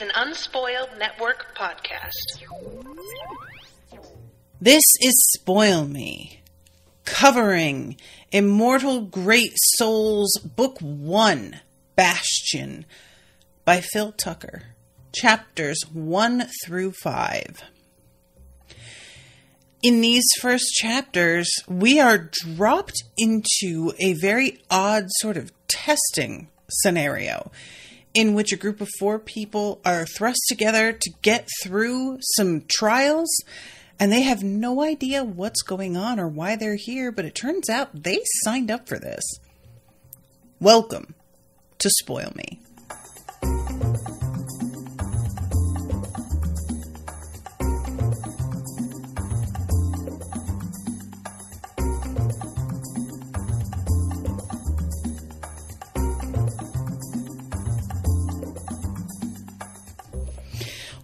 is an Unspoiled Network podcast. This is Spoil Me, covering Immortal Great Souls Book 1, Bastion, by Phil Tucker, chapters 1 through 5. In these first chapters, we are dropped into a very odd sort of testing scenario in which a group of 4 people are thrust together to get through some trials, and they have no idea what's going on or why they're here, but it turns out they signed up for this. Welcome to Spoil Me.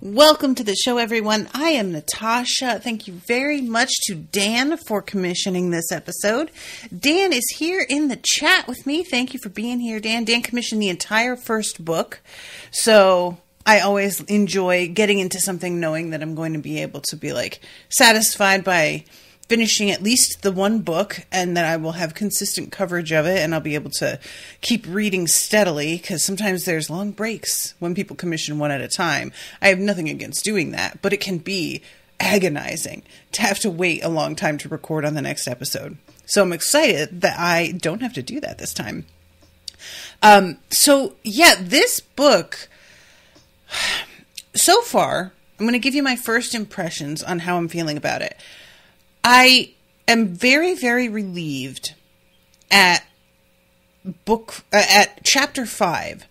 Welcome to the show, everyone. I am Natasha. Thank you very much to Dan for commissioning this episode. Dan is here in the chat with me. Thank you for being here, Dan. Dan commissioned the entire first book, so I always enjoy getting into something knowing that I'm going to be able to be satisfied by finishing at least the one book, and that I will have consistent coverage of it, and I'll be able to keep reading steadily, because sometimes there's long breaks when people commission one at a time. I have nothing against doing that, but it can be agonizing to have to wait a long time to record on the next episode. So I'm excited that I don't have to do that this time. This book, so far, I'm going to give you my first impressions on how I'm feeling about it. I am very, very relieved at chapter 5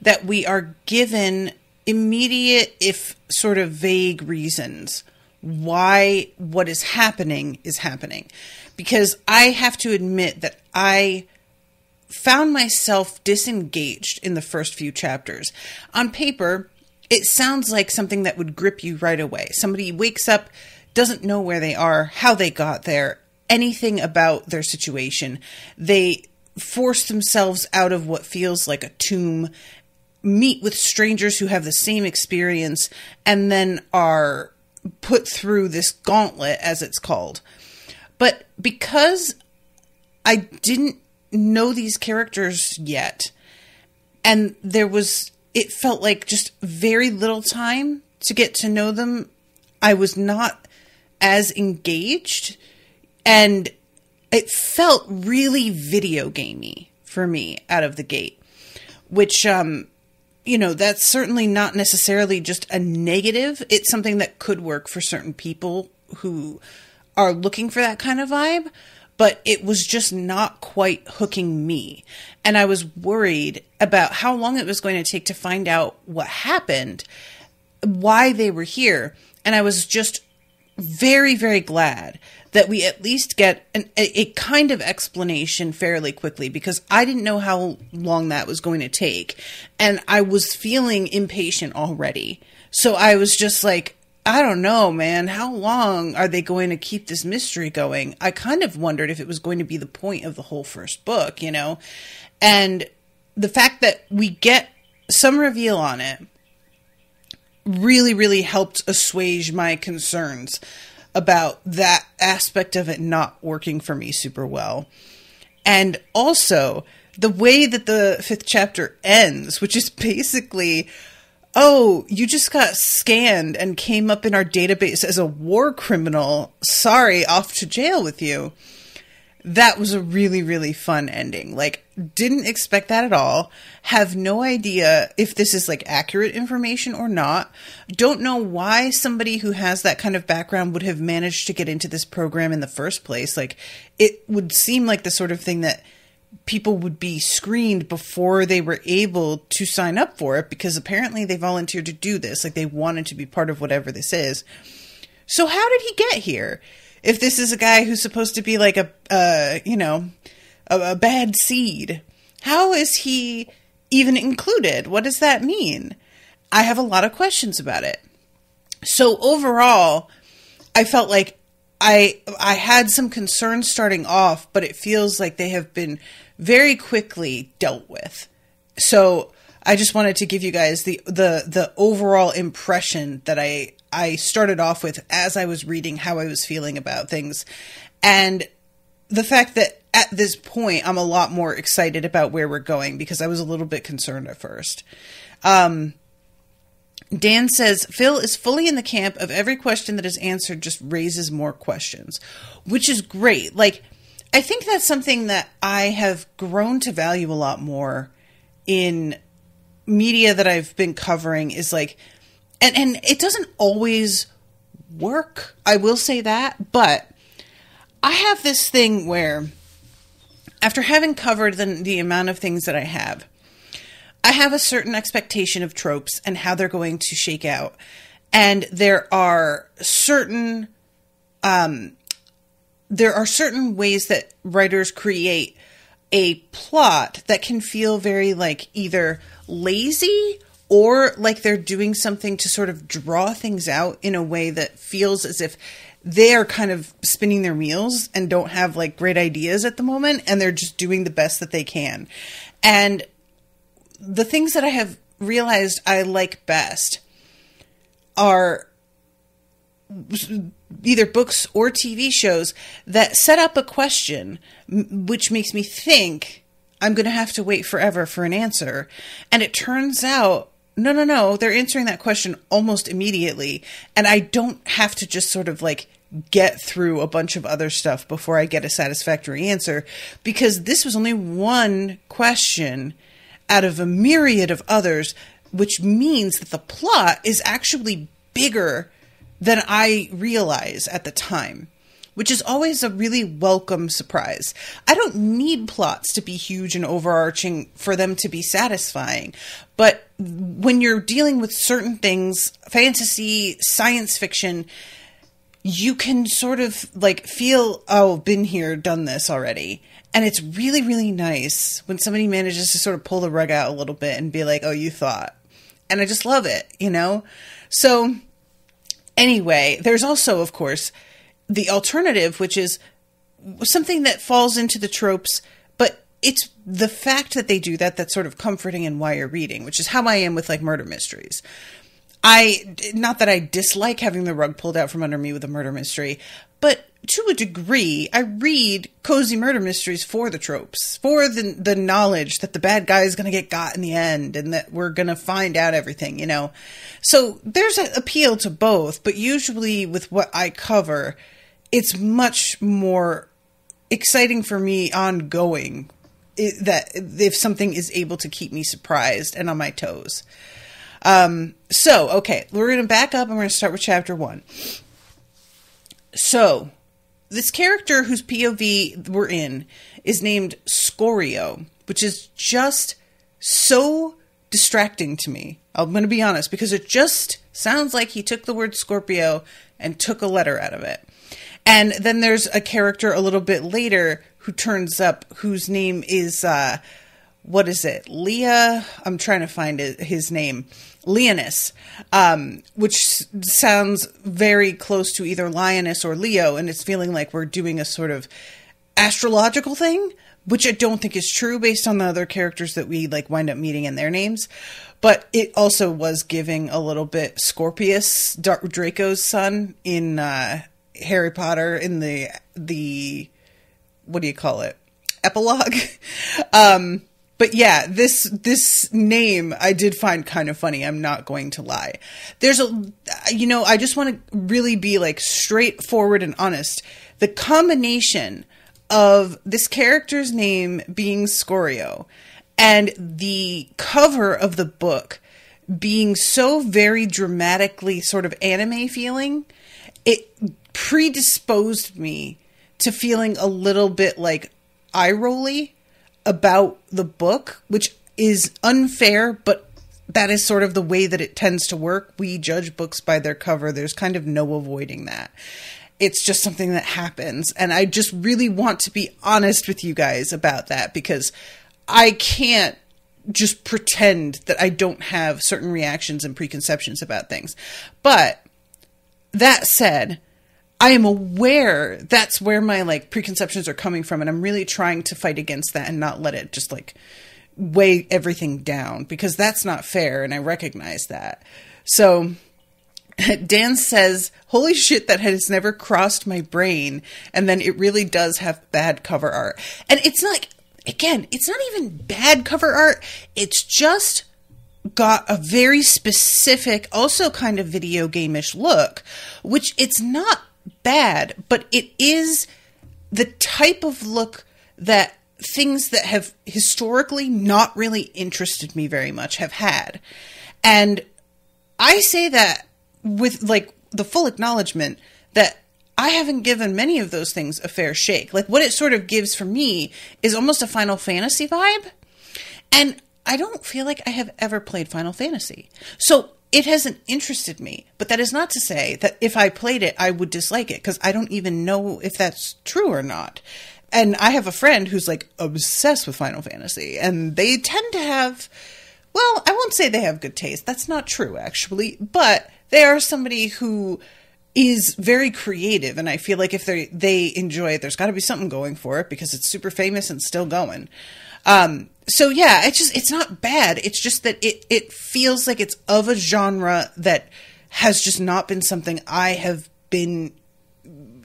that we are given immediate, if sort of vague, reasons why what is happening. Because I have to admit that I found myself disengaged in the first few chapters. On paper, it sounds like something that would grip you right away. Somebody wakes up, doesn't know where they are, how they got there, anything about their situation. They force themselves out of what feels like a tomb, meet with strangers who have the same experience, and then are put through this gauntlet, as it's called. But because I didn't know these characters yet, and it felt like just very little time to get to know them, I was not as engaged, and it felt really video gamey for me out of the gate, which, that's certainly not necessarily just a negative. It's something that could work for certain people who are looking for that kind of vibe, but it was just not quite hooking me. And I was worried about how long it was going to take to find out what happened, why they were here. And I was just very, very glad that we at least get a kind of explanation fairly quickly, because I didn't know how long that was going to take, and I was feeling impatient already. So I was just like, I don't know, man, how long are they going to keep this mystery going? I kind of wondered if it was going to be the point of the whole first book, and the fact that we get some reveal on it really, really helped assuage my concerns about that aspect of it not working for me super well. And also, the way that the 5th chapter ends, which is basically, oh, you just got scanned and came up in our database as a war criminal. Sorry, off to jail with you. That was a really, really fun ending. Didn't expect that at all. Have no idea if this is accurate information or not. Don't know why somebody who has that kind of background would have managed to get into this program in the first place. It would seem like the sort of thing that people would be screened before they were able to sign up for it, because apparently they volunteered to do this. They wanted to be part of whatever this is. So how did he get here? If this is a guy who's supposed to be a bad seed, how is he even included? What does that mean? I have a lot of questions about it. So overall, I felt like I had some concerns starting off, but it feels like they have been very quickly dealt with. So I just wanted to give you guys the overall impression that I started off with as I was reading, how I was feeling about things. And the fact that at this point, I'm a lot more excited about where we're going, because I was a little bit concerned at first. Dan says, Phil is fully in the camp of every question that is answered just raises more questions, which is great. Like, I think that's something that I have grown to value a lot more in media that I've been covering, is like, and it doesn't always work, I will say that, but I have this thing where, after having covered the amount of things that I have a certain expectation of tropes and how they're going to shake out. And there are certain ways that writers create a plot that can feel very like either lazy or like they're doing something to sort of draw things out in a way that feels as if they are kind of spinning their wheels and don't have like great ideas at the moment, and they're just doing the best that they can. And the things that I have realized I like best are either books or TV shows that set up a question, which makes me think I'm going to have to wait forever for an answer. And it turns out, no, they're answering that question almost immediately. And I don't have to just sort of like get through a bunch of other stuff before I get a satisfactory answer, because this was only one question out of a myriad of others, which means that the plot is actually bigger than I realize at the time, which is always a really welcome surprise. I don't need plots to be huge and overarching for them to be satisfying. But when you're dealing with certain things, fantasy, science fiction, you can sort of like feel, oh, been here, done this already. And it's really, really nice when somebody manages to sort of pull the rug out a little bit and be like, oh, you thought. And I just love it, you know? So anyway, there's also, of course, the alternative, which is something that falls into the tropes, but it's the fact that they do that that's sort of comforting in why you're reading, which is how I am with like murder mysteries. Not that I dislike having the rug pulled out from under me with a murder mystery, but to a degree, I read cozy murder mysteries for the tropes, for the knowledge that the bad guy is going to get got in the end and that we're going to find out everything, you know. So there's an appeal to both, but usually with what I cover, it's much more exciting for me ongoing that if something is able to keep me surprised and on my toes. Okay, we're going to back up and we're going to start with chapter 1. So, this character whose POV we're in is named Scorio, which is just so distracting to me. I'm going to be honest, because it just sounds like he took the word Scorpio and took a letter out of it. And then there's a character a little bit later who turns up, whose name is, what is it? Leah? I'm trying to find his name. Leoness, which sounds very close to either Lioness or Leo, and it's feeling like we're doing a sort of astrological thing, which I don't think is true based on the other characters that we like wind up meeting in their names. But it also was giving a little bit Scorpius, Draco's son in Harry Potter in the what do you call it? Epilogue. But yeah, this name I did find kind of funny. I'm not going to lie. I just want to really be like straightforward and honest. The combination of this character's name being Scorio and the cover of the book being so very dramatically sort of anime feeling, it predisposed me to feeling a little bit like eye-rolly about the book, which is unfair, but that is sort of the way that it tends to work. We judge books by their cover. There's kind of no avoiding that. It's just something that happens. And I just really want to be honest with you guys about that, because I can't just pretend that I don't have certain reactions and preconceptions about things. But that said, I am aware that's where my like preconceptions are coming from, and I'm really trying to fight against that and not let it just like weigh everything down, because that's not fair, and I recognize that. So Dan says, holy shit, that has never crossed my brain. And then it really does have bad cover art. And it's not, again, it's not even bad cover art. It's just got a very specific, also kind of video game-ish look, which it's not bad, but it is the type of look that things that have historically not really interested me very much have had. And I say that with like the full acknowledgement that I haven't given many of those things a fair shake. Like what it sort of gives for me is almost a Final Fantasy vibe. And I don't feel like I have ever played Final Fantasy. So it hasn't interested me. But that is not to say that if I played it, I would dislike it, because I don't even know if that's true or not. And I have a friend who's like obsessed with Final Fantasy, and they tend to have, well, I won't say they have good taste. That's not true, actually. But they are somebody who is very creative, and I feel like if they enjoy it, there's got to be something going for it, because it's super famous and still going. So yeah, it's not bad. It's just that it feels like it's of a genre that has just not been something I have been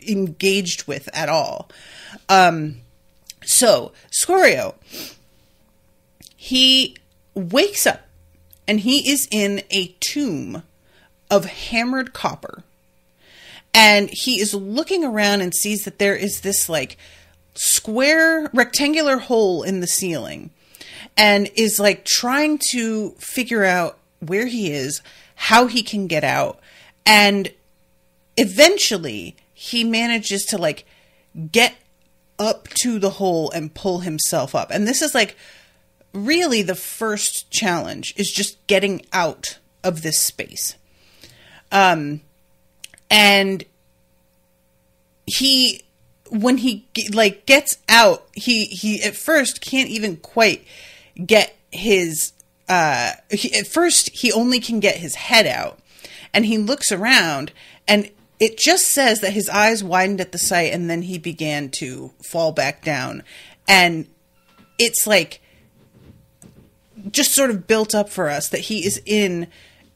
engaged with at all. So Scorio, he wakes up and he is in a tomb of hammered copper, and he is looking around and sees that there is this like square rectangular hole in the ceiling, and is like trying to figure out where he is, how he can get out. And eventually he manages to like get up to the hole and pull himself up. And this is like really the first challenge, is just getting out of this space. And when he like gets out, he at first can't even quite get his, at first he only can get his head out, and he looks around, and it just says that his eyes widened at the sight, and then he began to fall back down. And it's like just sort of built up for us that he is in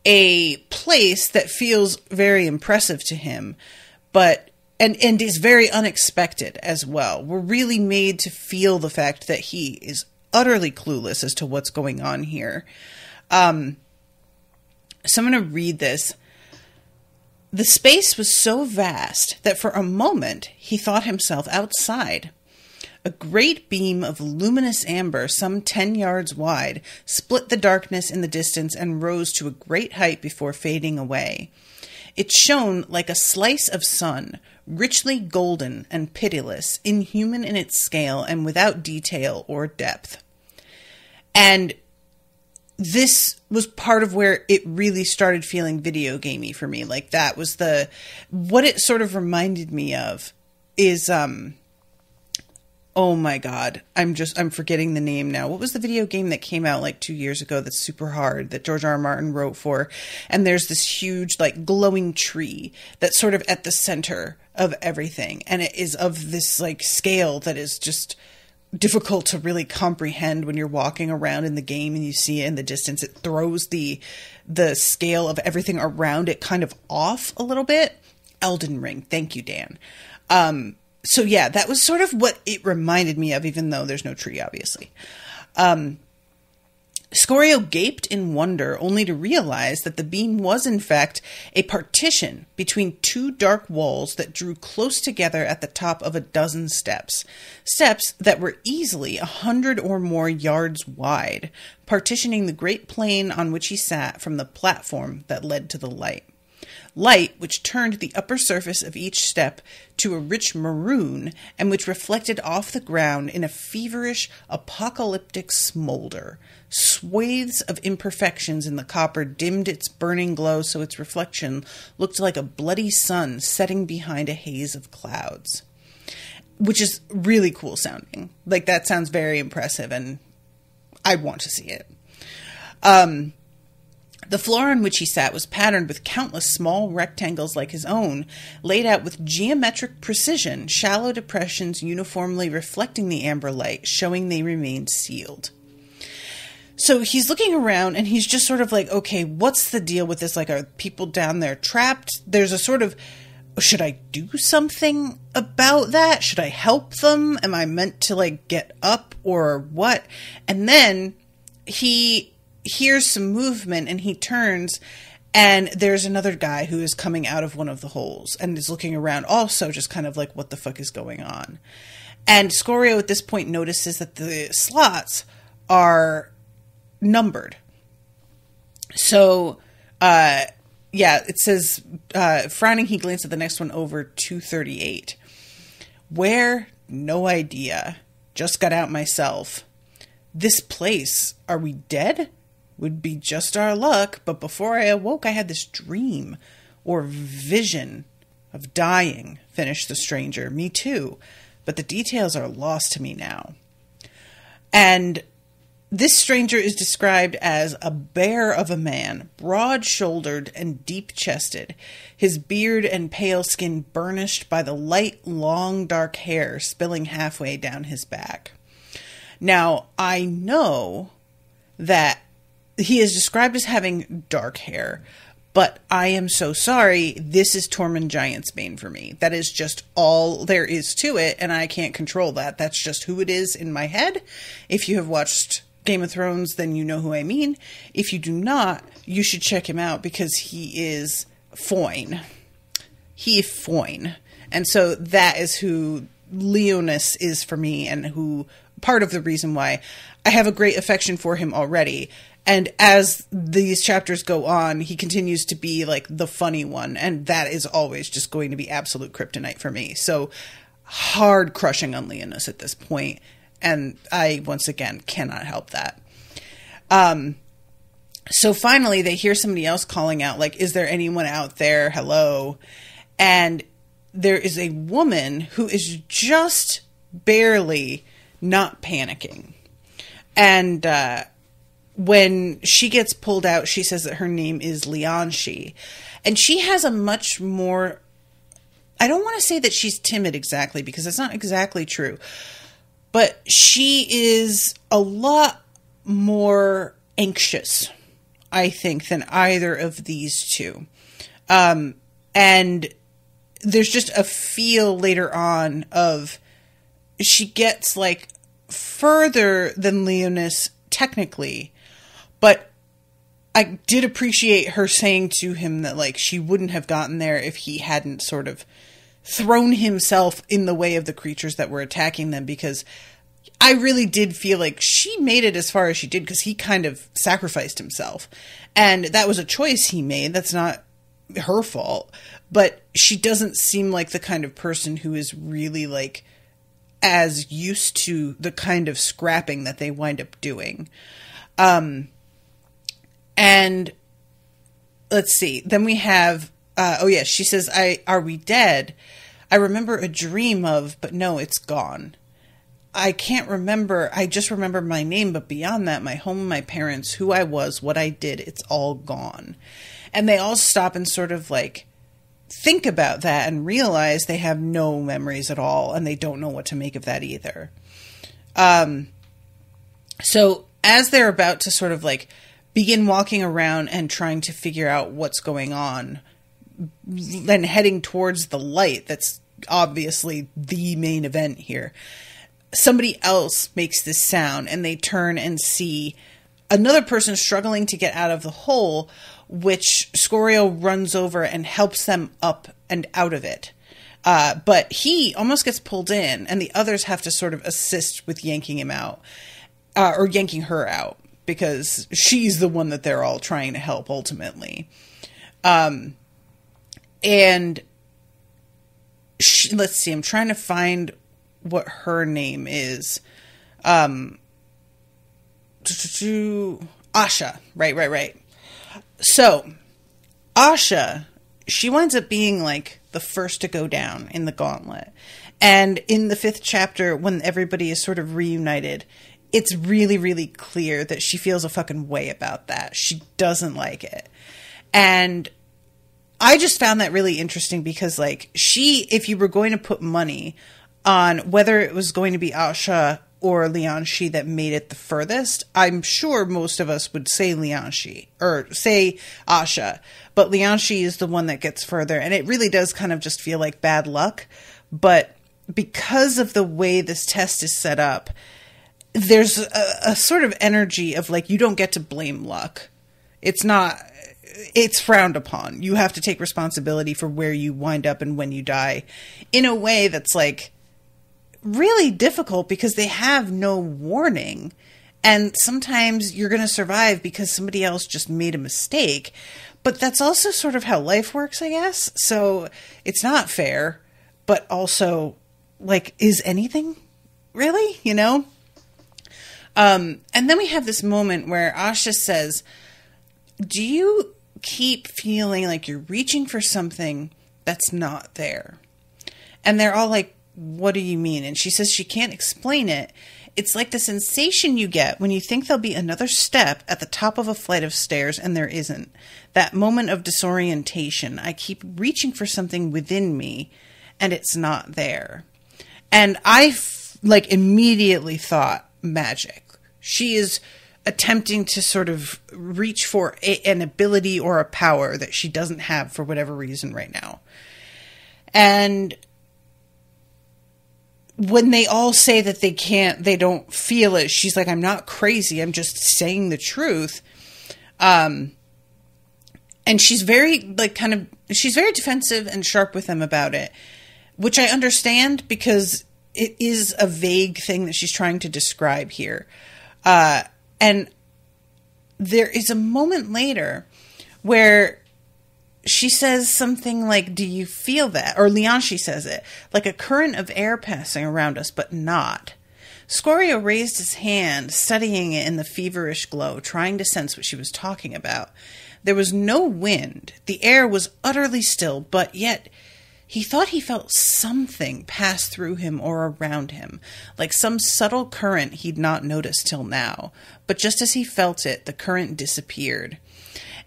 a place that feels very impressive to him, but and is very unexpected as well. We're really made to feel the fact that he is utterly clueless as to what's going on here. So I'm going to read this. The space was so vast that for a moment he thought himself outside. A great beam of luminous amber, some 10 yards wide, split the darkness in the distance and rose to a great height before fading away. It shone like a slice of sun, richly golden and pitiless, inhuman in its scale and without detail or depth. And this was part of where it really started feeling video gamey for me. Like that was what it sort of reminded me of is, oh my God, I'm forgetting the name now. What was the video game that came out like 2 years ago that's super hard, that George R. R. Martin wrote for? And there's this huge like glowing tree that's sort of at the center of everything. And it is of this like scale that is just difficult to really comprehend when you're walking around in the game and you see it in the distance. It throws the scale of everything around it kind of off a little bit. Elden Ring. Thank you, Dan. So yeah, that was sort of what it reminded me of, even though there's no tree, obviously. Scorio gaped in wonder, only to realize that the beam was, in fact, a partition between two dark walls that drew close together at the top of a dozen steps. Steps that were easily 100 or more yards wide, partitioning the great plain on which he sat from the platform that led to the light. Light which turned the upper surface of each step to a rich maroon, and which reflected off the ground in a feverish, apocalyptic smolder. Swathes of imperfections in the copper dimmed its burning glow, so its reflection looked like a bloody sun setting behind a haze of clouds. Which is really cool sounding. Like, that sounds very impressive, and I want to see it. The floor on which he sat was patterned with countless small rectangles like his own, laid out with geometric precision, shallow depressions uniformly reflecting the amber light, showing they remained sealed. So he's looking around and he's just sort of like, okay, what's the deal with this? Like, are people down there trapped? There's a sort of, should I do something about that? Should I help them? Am I meant to like get up or what? And then he hears some movement and he turns and there's another guy who is coming out of one of the holes and is looking around also just kind of like, what the fuck is going on? And Scorio at this point notices that the slots are numbered. So, it says, frowning, he glanced at the next one over 238. Where? No idea. Just got out myself. This place, are we dead? Would be just our luck, but before I awoke, I had this dream or vision of dying, finished the stranger. Me too, but the details are lost to me now. And this stranger is described as a bear of a man, broad-shouldered and deep-chested, his beard and pale skin burnished by the light, long, dark hair spilling halfway down his back. Now, I know that he is described as having dark hair, but I am so sorry, this is Tormund Giantsbane for me. That is just all there is to it, and I can't control that. That's just who it is in my head. If you have watched Game of Thrones, then you know who I mean. If you do not, you should check him out because he is foin. He is foin. And so that is who Leonis is for me and who part of the reason why I have a great affection for him already. And as these chapters go on, he continues to be like the funny one. And that is always just going to be absolute kryptonite for me. So hard crushing on Leonis at this point. And I, once again, cannot help that. So finally, they hear somebody else calling out, like, is there anyone out there? Hello. And there is a woman who is just barely not panicking. And when she gets pulled out, she says that her name is Leonshi. And she has a much more... I don't want to say that she's timid exactly, because that's not exactly true. But she is a lot more anxious, I think, than either of these two. And there's just a feel later on of she gets like further than Leonis technically, but I did appreciate her saying to him that like she wouldn't have gotten there if he hadn't sort of thrown himself in the way of the creatures that were attacking them, because I really did feel like she made it as far as she did because he kind of sacrificed himself. And that was a choice he made. That's not her fault. But she doesn't seem like the kind of person who is really like as used to the kind of scrapping that they wind up doing. And let's see. Then we have, she says, are we dead? I remember a dream of, but no, it's gone. I can't remember. I just remember my name, but beyond that, my home, my parents, who I was, what I did, it's all gone. And they all stop and sort of like think about that and realize they have no memories at all, and they don't know what to make of that either. So as they're about to sort of like begin walking around and trying to figure out what's going on, then heading towards the light that's obviously the main event here, somebody else makes this sound, and they turn and see another person struggling to get out of the hole, which Scorio runs over and helps them up and out of it. But he almost gets pulled in, and the others have to sort of assist with yanking him out, or yanking her out, because she's the one that they're all trying to help ultimately. And let's see, I'm trying to find what her name is. Asha. Right. So, Asha, she winds up being like the first to go down in the gauntlet. And in the 5th chapter, when everybody is sort of reunited, it's really, really clear that she feels a fucking way about that. She doesn't like it. And I just found that really interesting because, like, if you were going to put money on whether it was going to be Asha or Lianshi that made it the furthest. I'm sure most of us would say Lianshi or say Asha, but Lianshi is the one that gets further, and it really does kind of just feel like bad luck. But because of the way this test is set up, there's a sort of energy of like, you don't get to blame luck. It's frowned upon. You have to take responsibility for where you wind up and when you die, in a way that's like really difficult because they have no warning. And sometimes you're going to survive because somebody else just made a mistake. But that's also sort of how life works, I guess. So it's not fair, but also, like, is anything really, you know? And then we have this moment where Asha says, do you keep feeling like you're reaching for something that's not there? And they're all like, what do you mean? And she says she can't explain it. It's like the sensation you get when you think there'll be another step at the top of a flight of stairs and there isn't. That moment of disorientation. I keep reaching for something within me and it's not there. And I immediately thought magic. She is attempting to sort of reach for an ability or a power that she doesn't have for whatever reason right now. And when they all say that they don't feel it, she's like, I'm not crazy, I'm just saying the truth. And she's very she's very defensive and sharp with them about it, which I understand because it is a vague thing that she's trying to describe here. And there is a moment later where she says something like, do you feel that? Or Lianshi says it, like a current of air passing around us, but not. Scorio raised his hand, studying it in the feverish glow, trying to sense what she was talking about. There was no wind. The air was utterly still, but yet he thought he felt something pass through him or around him, like some subtle current he'd not noticed till now. But just as he felt it, the current disappeared.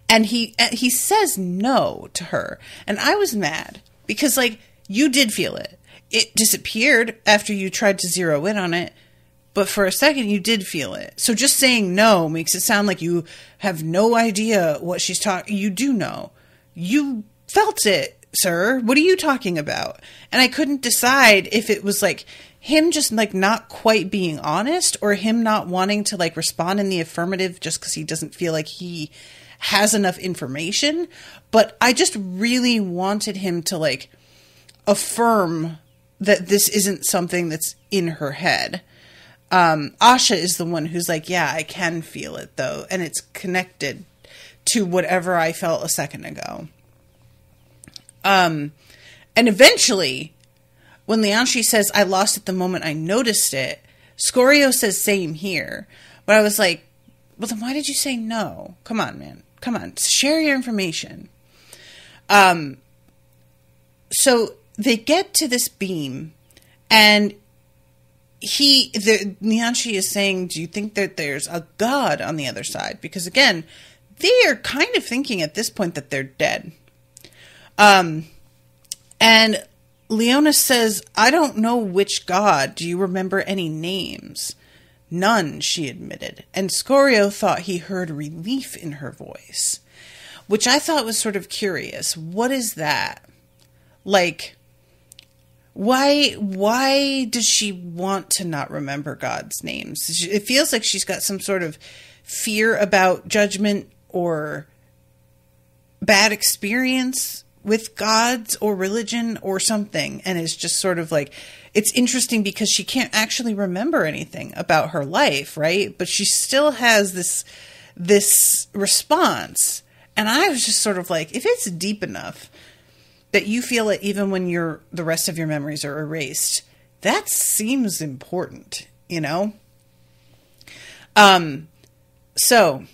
And he says no to her. And I was mad because, like, you did feel it. It disappeared after you tried to zero in on it. But for a second, you did feel it. So just saying no makes it sound like you have no idea what she's talking. You do know. You felt it. Sir, what are you talking about? And I couldn't decide if it was like him just like not quite being honest or him not wanting to like respond in the affirmative just because he doesn't feel like he has enough information. But I just really wanted him to like affirm that this isn't something that's in her head. Asha is the one who's like, yeah, I can feel it though. And it's connected to whatever I felt a second ago. And eventually, when Lianshi says, I lost it the moment I noticed it, Scorio says, same here. But I was like, well, then why did you say no? Come on, man. Come on. Share your information. So they get to this beam, and Lianshi is saying, do you think that there's a god on the other side? Because again, they are kind of thinking at this point that they're dead. And Leona says, I don't know which god. Do you remember any names? None, she admitted. And Scorio thought he heard relief in her voice, which I thought was sort of curious. What is that? Like, why does she want to not remember God's names? It feels like she's got some sort of fear about judgment or bad experience with gods or religion or something. And it's just sort of like, it's interesting because she can't actually remember anything about her life, right? But she still has this response. And I was just sort of like, if it's deep enough that you feel it even when the rest of your memories are erased, that seems important, you know? So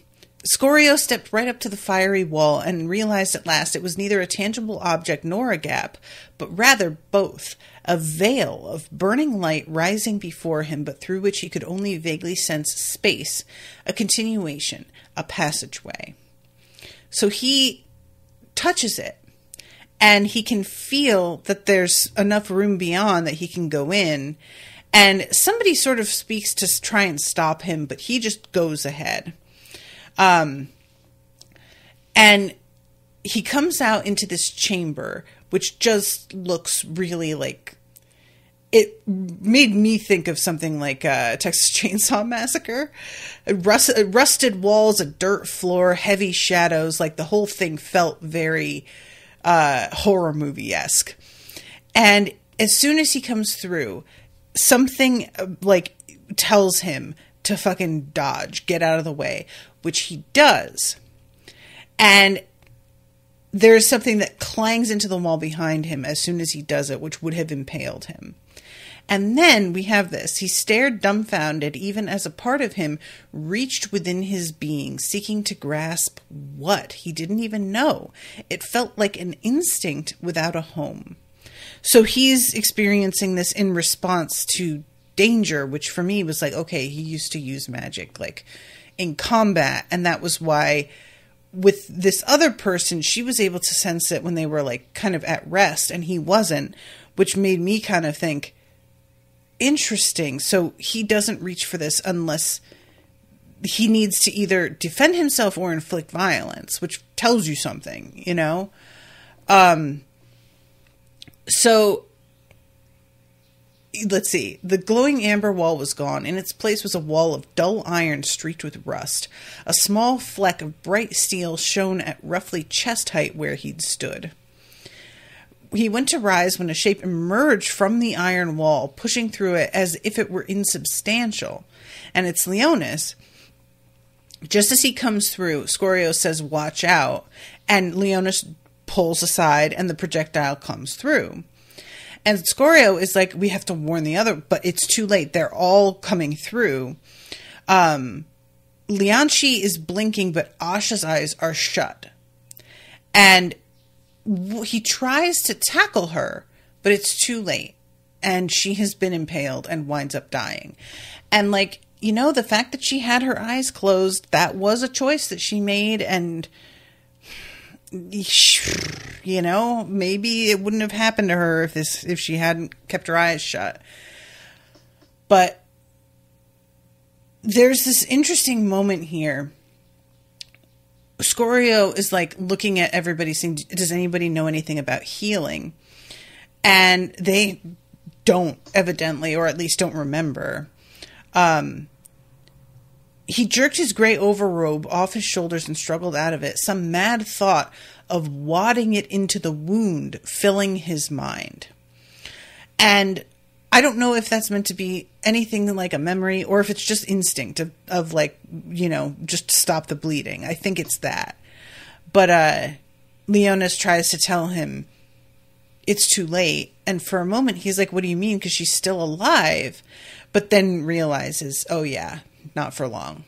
Scorio stepped right up to the fiery wall and realized at last it was neither a tangible object nor a gap, but rather both, a veil of burning light rising before him, but through which he could only vaguely sense space, a continuation, a passageway. So he touches it, and he can feel that there's enough room beyond that he can go in, And somebody sort of speaks to try and stop him, but he just goes ahead. And he comes out into this chamber, which just looks really like... It made me think of something like Texas Chainsaw Massacre. Rusted walls, a dirt floor, heavy shadows. Like, the whole thing felt very horror movie-esque. And as soon as he comes through, something like tells him to fucking dodge, get out of the way, which he does. And there's something that clangs into the wall behind him as soon as he does it, which would have impaled him. And then we have this. He stared dumbfounded, even as a part of him reached within his being, seeking to grasp what? He didn't even know. It felt like an instinct without a home. So he's experiencing this in response to danger, which for me was like, okay, he used to use magic, like, in combat. And that was why with this other person, she was able to sense it when they were, like, kind of at rest, and he wasn't, which made me kind of think, interesting. So he doesn't reach for this unless he needs to either defend himself or inflict violence, which tells you something, you know? So let's see. The glowing amber wall was gone. In its place was a wall of dull iron streaked with rust. A small fleck of bright steel shone at roughly chest height where he'd stood. He went to rise when a shape emerged from the iron wall, pushing through it as if it were insubstantial. And it's Leonis. Just as he comes through, Scorio says, "Watch out." And Leonis pulls aside and the projectile comes through. And Scorio is like, we have to warn the other, but it's too late. They're all coming through. Lianchi is blinking, but Asha's eyes are shut. And he tries to tackle her, but it's too late. And she has been impaled and winds up dying. And like, you know, the fact that she had her eyes closed, that was a choice that she made. And, you know, maybe it wouldn't have happened to her if she hadn't kept her eyes shut. But there's this interesting moment here. Scorio is like looking at everybody saying, does anybody know anything about healing? And they don't, evidently, or at least don't remember. He jerked his gray overrobe off his shoulders and struggled out of it, some mad thought of wadding it into the wound filling his mind. And I don't know if that's meant to be anything like a memory or if it's just instinct of like, you know, just to stop the bleeding. I think it's that. But Leonis tries to tell him it's too late. And for a moment, he's like, what do you mean? Because she's still alive. But then realizes, oh yeah, not for long.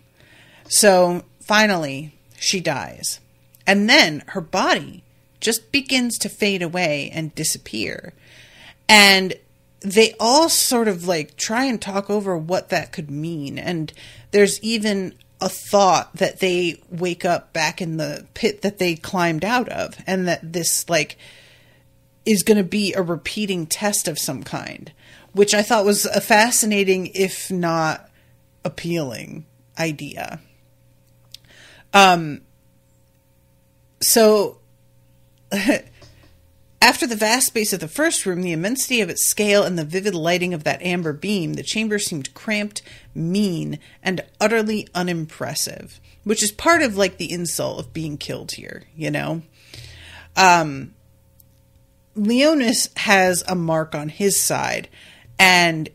So finally, she dies. And then her body just begins to fade away and disappear. And they all sort of like try and talk over what that could mean. And there's even a thought that they wake up back in the pit that they climbed out of. And that this like is going to be a repeating test of some kind, which I thought was a fascinating, if not appealing idea. So after the vast space of the first room, the immensity of its scale, and the vivid lighting of that amber beam, the chamber seemed cramped, mean, and utterly unimpressive, which is part of like the insult of being killed here, you know? Leonis has a mark on his side, and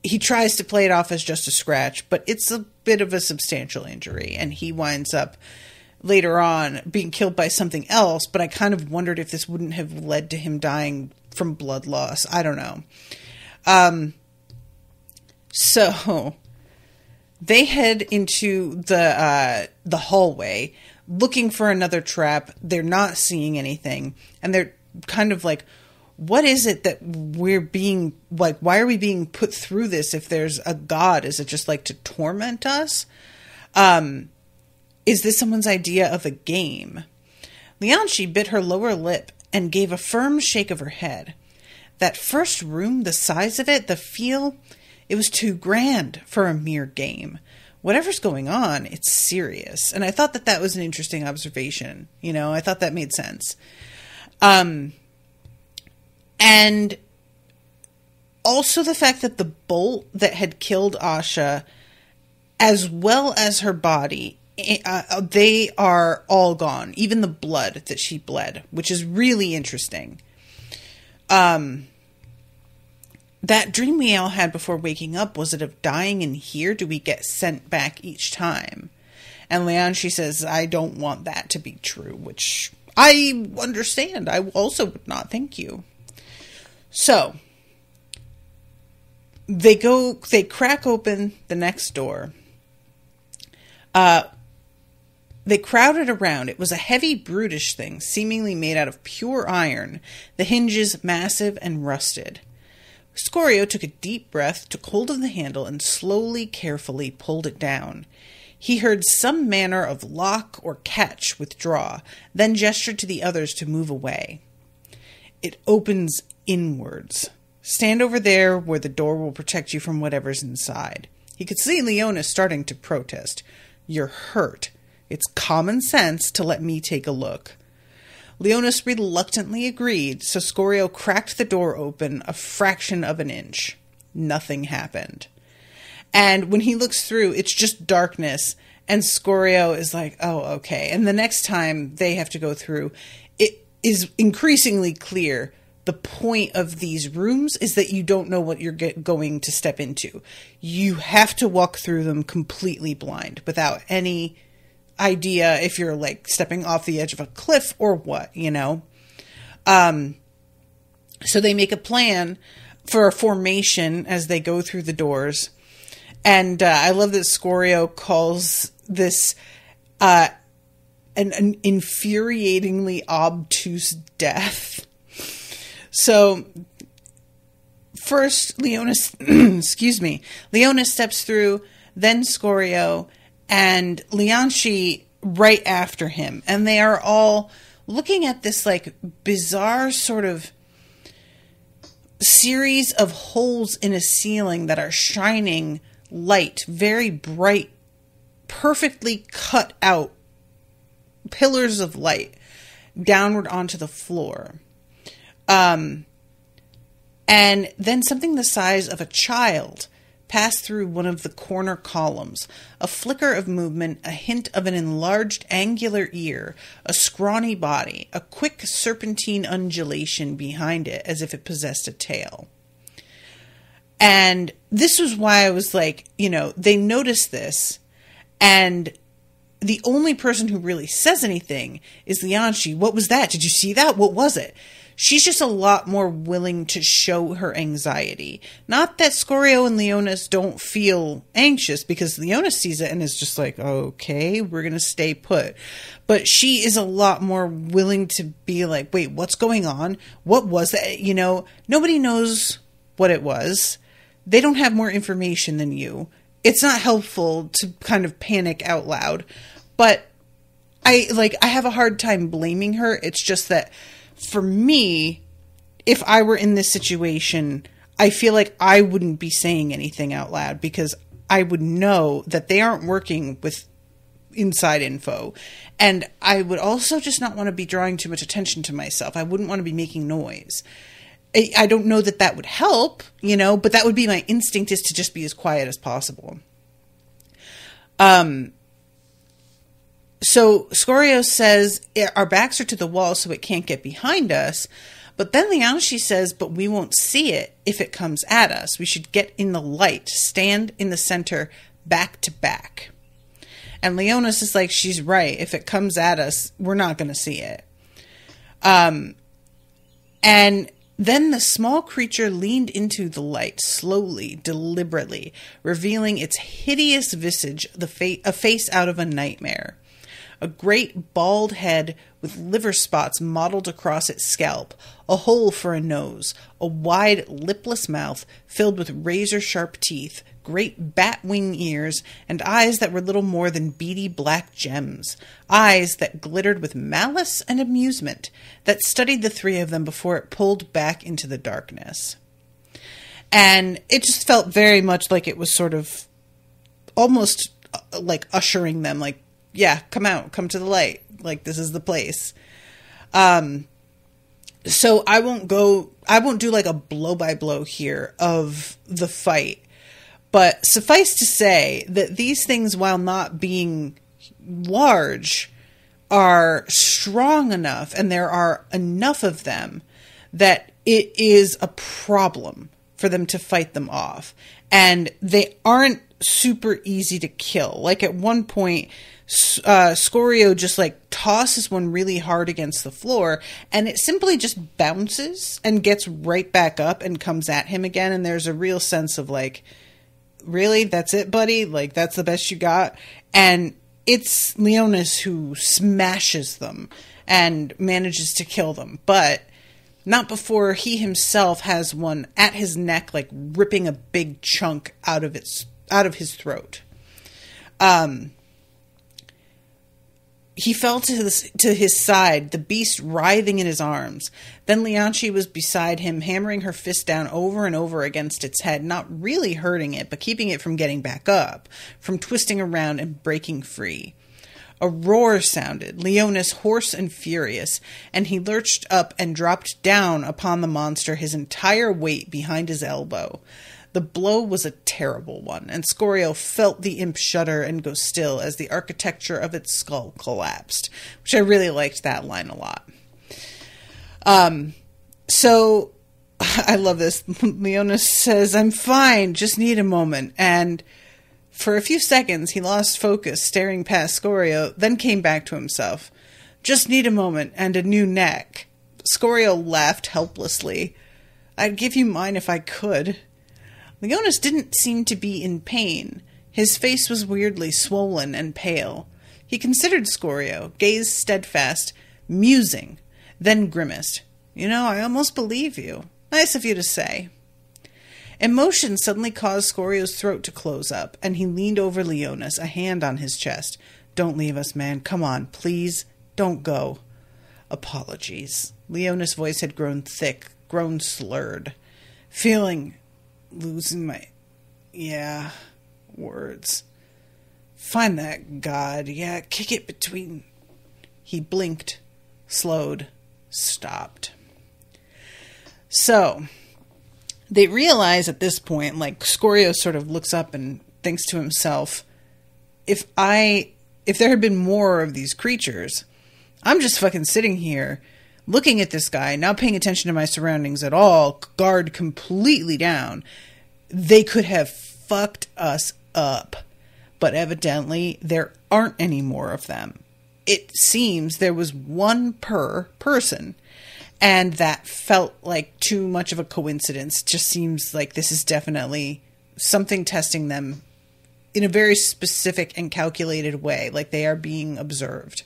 he tries to play it off as just a scratch, but it's a bit of a substantial injury, and he winds up later on being killed by something else, but I kind of wondered if this wouldn't have led to him dying from blood loss. I don't know. So they head into the hallway looking for another trap. They're not seeing anything, and they're kind of like, what is it that we're being, like, why are we being put through this if there's a god? Is it just like to torment us? Is this someone's idea of a game? Lianchi bit her lower lip and gave a firm shake of her head. That first room, the size of it, the feel, It was too grand for a mere game. Whatever's going on, it's serious. And I thought that that was an interesting observation. I thought that made sense. And also the fact that the bolt that had killed Asha, as well as her body, they are all gone. Even the blood that she bled, which is really interesting. That dream we all had before waking up, was it of dying in here? Do we get sent back each time? And Lianshi says, I don't want that to be true, which I understand. I also would not, thank you. So, they crack open the next door. They crowded around. It was a heavy, brutish thing, seemingly made out of pure iron, the hinges massive and rusted. Scorio took a deep breath, took hold of the handle, and slowly, carefully pulled it down. He heard some manner of lock or catch withdraw, then gestured to the others to move away. It opens inwards. Stand over there where the door will protect you from whatever's inside. He could see Leona starting to protest. You're hurt. It's common sense to let me take a look. Leonis reluctantly agreed, so Scorio cracked the door open a fraction of an inch. Nothing happened. And when he looks through, it's just darkness, and Scorio is like, oh, okay. And the next time they have to go through, it is increasingly clear the point of these rooms is that you don't know what you're going to step into. You have to walk through them completely blind, without any idea if you're like stepping off the edge of a cliff or what, So they make a plan for a formation as they go through the doors. And I love that Scorio calls this an infuriatingly obtuse death. So first Leonis, Leonis steps through, then Scorio, and Lianshi right after him. And they are all looking at this like bizarre sort of series of holes in a ceiling that are shining light, very bright, perfectly cut out pillars of light downward onto the floor. And then something the size of a child passed through one of the corner columns. A flicker of movement, a hint of an enlarged angular ear, a scrawny body, a quick serpentine undulation behind it as if it possessed a tail. And this was why I was like, they noticed this, and the only person who really says anything is Lianshi. What was that? Did you see that? What was it? She's just a lot more willing to show her anxiety. Not that Scorio and Leonis don't feel anxious, because Leonis sees it and is just like, okay, we're going to stay put. But she is a lot more willing to be like, wait, what's going on? What was that? Nobody knows what it was. They don't have more information than you. It's not helpful to kind of panic out loud. But I have a hard time blaming her. It's just that for me, if I were in this situation, I feel like I wouldn't be saying anything out loud, because I would know that they aren't working with inside info. And I would also just not want to be drawing too much attention to myself. I wouldn't want to be making noise. I don't know that that would help, but that would be my instinct, is to just be as quiet as possible. So Scorio says, our backs are to the wall, so it can't get behind us. But then Lianshi says, but we won't see it if it comes at us. We should get in the light, stand in the center, back to back. And Leonis is like, she's right. If it comes at us, we're not going to see it. And then the small creature leaned into the light, slowly, deliberately, revealing its hideous visage, a face out of a nightmare. A great bald head with liver spots mottled across its scalp, a hole for a nose, a wide, lipless mouth filled with razor-sharp teeth, great bat-wing ears, and eyes that were little more than beady black gems, eyes that glittered with malice and amusement, that studied the three of them before it pulled back into the darkness. And it just felt very much like it was sort of almost like ushering them, like, yeah, come out, come to the light. Like, this is the place. So I won't do like a blow by blow here of the fight, but suffice to say that these things, while not being large, are strong enough, and there are enough of them that it is a problem for them to fight them off. And they aren't super easy to kill. Like at one point, Scorio just like tosses one really hard against the floor, and it simply just bounces and gets right back up and comes at him again. And there's a real sense of like, really? That's it, buddy? Like, that's the best you got? And it's Leonis who smashes them and manages to kill them, but not before he himself has one at his neck, like ripping a big chunk out of his throat. He fell to his side, the beast writhing in his arms. Then Lianchi was beside him, hammering her fist down over and over against its head, not really hurting it, but keeping it from getting back up, from twisting around and breaking free. A roar sounded, Leonis hoarse and furious, and he lurched up and dropped down upon the monster, his entire weight behind his elbow. The blow was a terrible one, and Scorio felt the imp shudder and go still as the architecture of its skull collapsed, which I really liked that line a lot. So I love this. Leonis says, "I'm fine, just need a moment." And for a few seconds, he lost focus, staring past Scorio, then came back to himself. "Just need a moment and a new neck." Scorio laughed helplessly. "I'd give you mine if I could." Leonis didn't seem to be in pain. His face was weirdly swollen and pale. He considered Scorio, gazed steadfast, musing, then grimaced. "You know, I almost believe you. Nice of you to say." Emotion suddenly caused Scorio's throat to close up, and he leaned over Leonis, a hand on his chest. "Don't leave us, man. Come on, please. Don't go." "Apologies." Leonis' voice had grown thick, grown slurred. Losing my... words. "Find that god. Yeah, kick it between..." He blinked, slowed, stopped. So, they realize at this point, like, Scorio sort of looks up and thinks to himself, if there had been more of these creatures, I'm just fucking sitting here looking at this guy, not paying attention to my surroundings at all, guard completely down. They could have fucked us up. But evidently, there aren't any more of them. It seems there was one per person, and that felt like too much of a coincidence. Just seems like this is definitely something testing them in a very specific and calculated way, like they are being observed.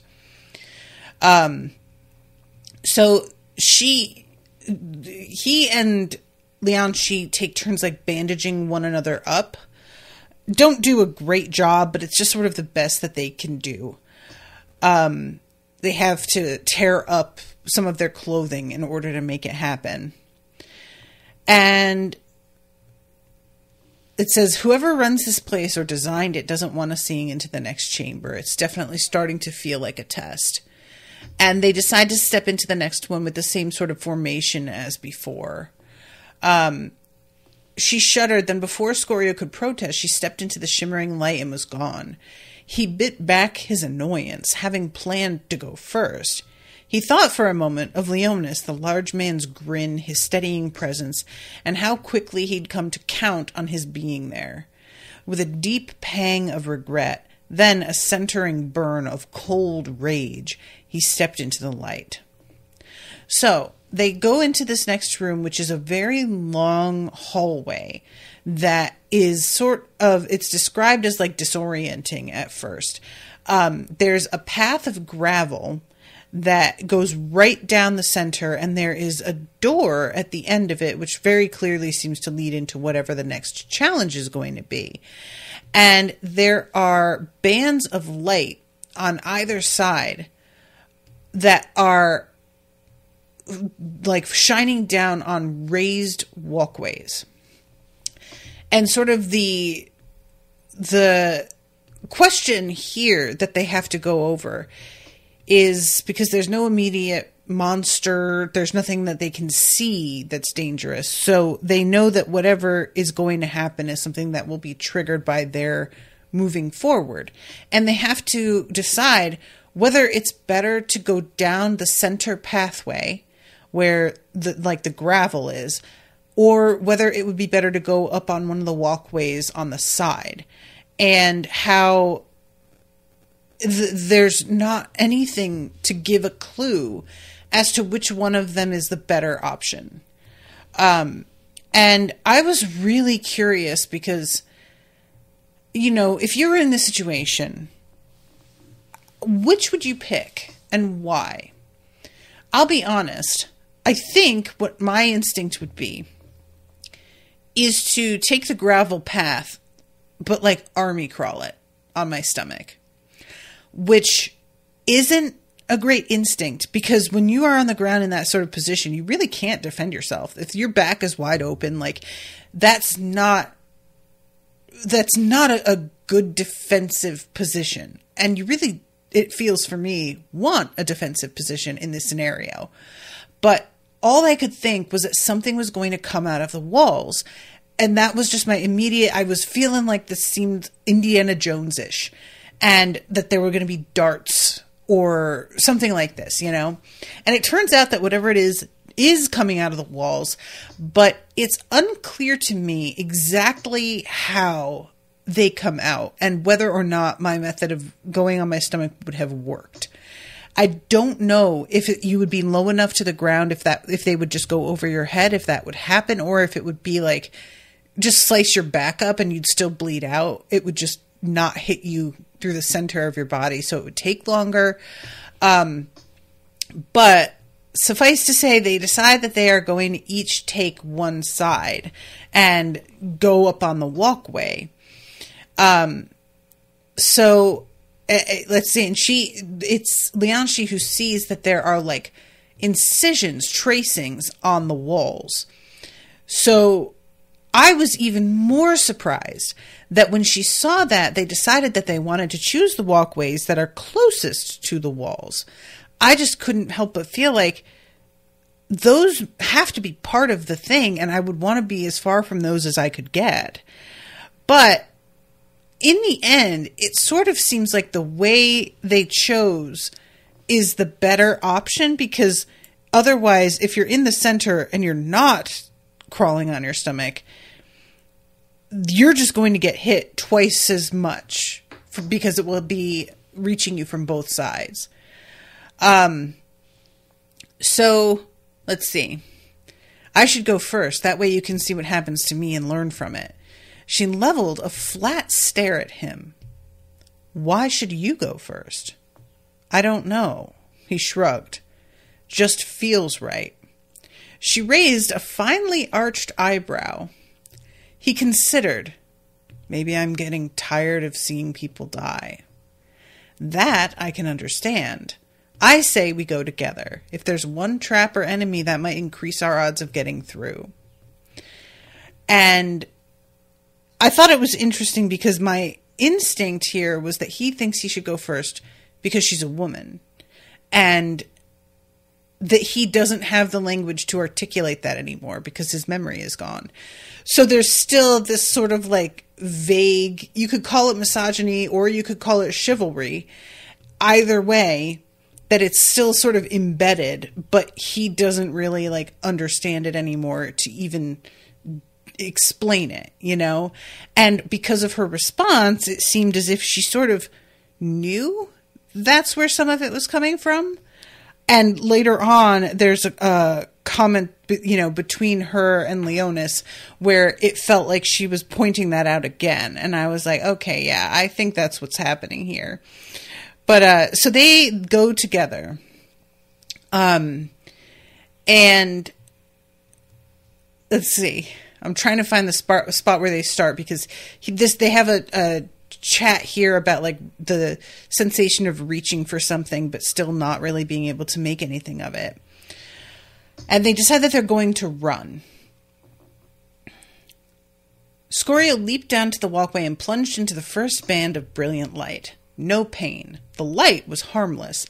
So he and Lianchi take turns like bandaging one another up. Don't do a great job, but it's just sort of the best that they can do. They have to tear up some of their clothing in order to make it happen. And it says, whoever runs this place or designed it doesn't want us seeing into the next chamber. It's definitely starting to feel like a test. And they decide to step into the next one with the same sort of formation as before. She shuddered, then before Scorio could protest, she stepped into the shimmering light and was gone. He bit back his annoyance, having planned to go first. He thought for a moment of Leonis, the large man's grin, his steadying presence, and how quickly he'd come to count on his being there. With a deep pang of regret, then a centering burn of cold rage, he stepped into the light. So, they go into this next room, which is a very long hallway that is it's described as like disorienting at first. There's a path of gravel that goes right down the center, and there is a door at the end of it, which very clearly seems to lead into whatever the next challenge is going to be. And there are bands of light on either side that are like shining down on raised walkways. And sort of the question here that they have to go over is, because there's no immediate monster, there's nothing that they can see that's dangerous. So they know that whatever is going to happen is something that will be triggered by their moving forward. And they have to decide whether it's better to go down the center pathway where the gravel is, or whether it would be better to go up on one of the walkways on the side. And how there's not anything to give a clue as to which one of them is the better option. And I was really curious because, if you were in this situation, which would you pick and why? I'll be honest. I think what my instinct would be is to take the gravel path, but like army crawl it on my stomach, which isn't a great instinct, because when you are on the ground in that sort of position, you really can't defend yourself. If your back is wide open, that's not a good defensive position. And you really, it feels for me, want a defensive position in this scenario. But all I could think was that something was going to come out of the walls. And that was just my immediate, I was feeling like this seemed Indiana Jones-ish, and that there were going to be darts or something like this, And it turns out that whatever it is coming out of the walls, but it's unclear to me exactly how they come out and whether or not my method of going on my stomach would have worked. I don't know if you would be low enough to the ground, if they would just go over your head, if that would happen, or if it would be like just slice your back up and you'd still bleed out. It would just not hit you through the center of your body, so it would take longer. But suffice to say, they decide that they are going to each take one side and go up on the walkway. So let's see. And it's Lianxi who sees that there are like incisions, tracings on the walls. So I was even more surprised that when she saw that, they decided that they wanted to choose the walkways that are closest to the walls. I just couldn't help but feel like those have to be part of the thing, and I would want to be as far from those as I could get. But in the end, it sort of seems like the way they chose is the better option, because otherwise, if you're in the center and you're not crawling on your stomach, you're just going to get hit twice as much because it will be reaching you from both sides. So let's see. I should go first. That way you can see what happens to me and learn from it. She leveled a flat stare at him. Why should you go first? I don't know. He shrugged. Just feels right. She raised a finely arched eyebrow. He considered. Maybe I'm getting tired of seeing people die. That I can understand. I say we go together. If there's one trap or enemy, that might increase our odds of getting through. And I thought it was interesting because my instinct here was that he thinks he should go first because she's a woman. And that he doesn't have the language to articulate that anymore because his memory is gone. So there's still this sort of like vague, you could call it misogyny or you could call it chivalry. Either way, that it's still sort of embedded, but he doesn't really like understand it anymore to even explain it, And because of her response, it seemed as if she sort of knew that's where some of it was coming from. And later on, there's a comment, between her and Leonis where it felt like she was pointing that out again. And I was like, okay, yeah, I think that's what's happening here. But, so they go together. And let's see, I'm trying to find the spot where they start because they have a chat here about like the sensation of reaching for something but still not really being able to make anything of it. And they decide that they're going to run. Scorio leaped down to the walkway and plunged into the first band of brilliant light. No pain. The light was harmless,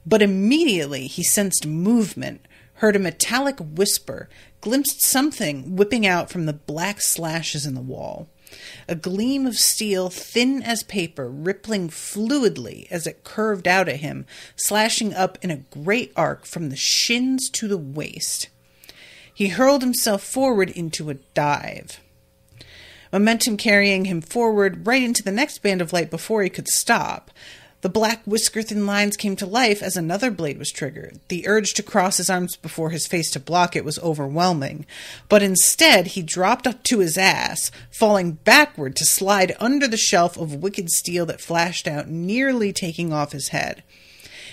but immediately he sensed movement, heard a metallic whisper, glimpsed something whipping out from the black slashes in the wall. A gleam of steel, thin as paper, rippling fluidly as it curved out at him, slashing up in a great arc from the shins to the waist. He hurled himself forward into a dive. Momentum carrying him forward right into the next band of light before he could stop. The black whisker-thin lines came to life as another blade was triggered. The urge to cross his arms before his face to block it was overwhelming, but instead he dropped up to his ass, falling backward to slide under the shelf of wicked steel that flashed out, nearly taking off his head.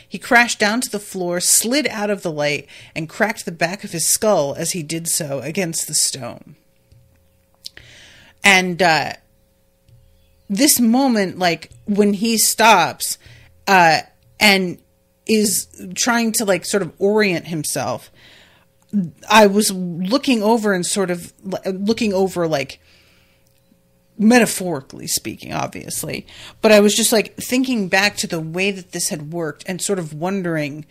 He crashed down to the floor, slid out of the light, and cracked the back of his skull as he did so against the stone. And this moment, like, when he stops and is trying to, like, sort of orient himself, I was looking over, like, metaphorically speaking, obviously, but I was just, like, thinking back to the way that this had worked and sort of wondering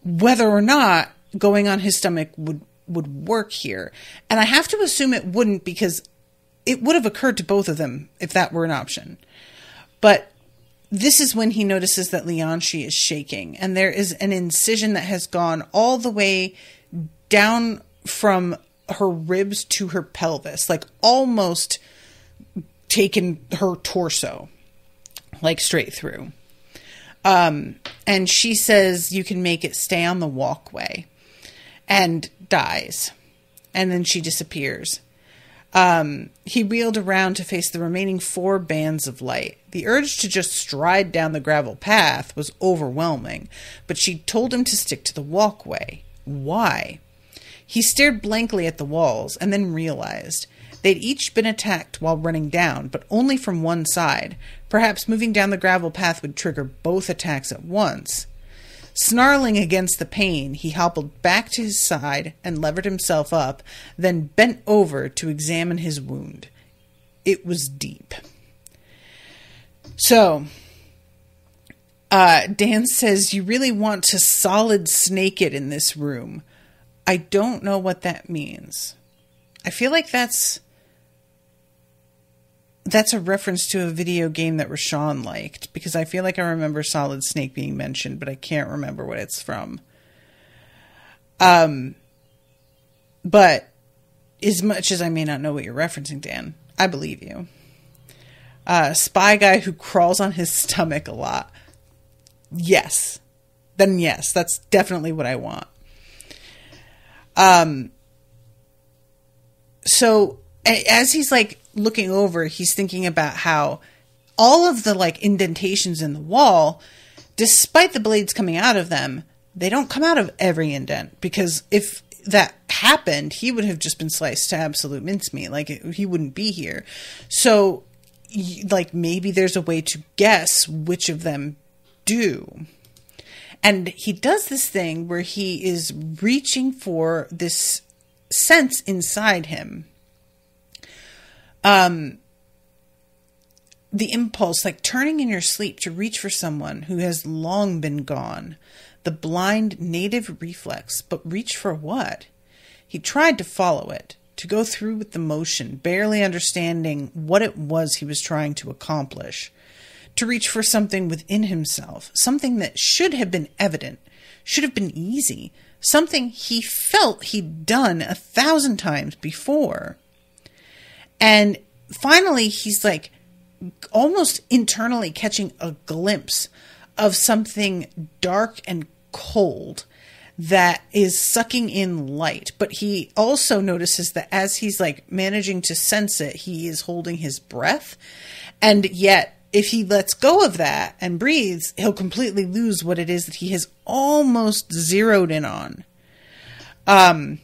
whether or not going on his stomach would work here. And I have to assume it wouldn't, because it would have occurred to both of them if that were an option. But this is when he notices that Lianshi is shaking, and there is an incision that has gone all the way down from her ribs to her pelvis, like almost taken her torso, like straight through. And she says, "You can make it, stay on the walkway," and dies. And then she disappears. He wheeled around to face the remaining 4 bands of light. The urge to just stride down the gravel path was overwhelming, but she told him to stick to the walkway. Why? He stared blankly at the walls and then realized they'd each been attacked while running down, but only from one side. Perhaps moving down the gravel path would trigger both attacks at once. Snarling against the pain, he hobbled back to his side and levered himself up, then bent over to examine his wound. It was deep. So, Dan says, "You really want to solid snake it in this room." I don't know what that means. I feel like that's a reference to a video game that Rashawn liked, because I feel like I remember Solid Snake being mentioned, but I can't remember what it's from. But as much as I may not know what you're referencing, Dan, I believe you. Spy guy who crawls on his stomach a lot. Yes. Then yes, that's definitely what I want. So as he's like looking over, he's thinking about how all of the like indentations in the wall, despite the blades coming out of them, they don't come out of every indent, because if that happened, he would have just been sliced to absolute mincemeat. Like, he wouldn't be here. So, like, maybe there's a way to guess which of them do. And he does this thing where he is reaching for this sense inside him. The impulse, like turning in your sleep to reach for someone who has long been gone. The blind native reflex, but reach for what? He tried to follow it, to go through with the motion, barely understanding what it was he was trying to accomplish. To reach for something within himself, something that should have been evident, should have been easy, something he felt he'd done 1,000 times before. And finally, he's like almost internally catching a glimpse of something dark and cold that is sucking in light. But he also notices that as he's like managing to sense it, he is holding his breath. And yet, if he lets go of that and breathes, he'll completely lose what it is that he has almost zeroed in on. And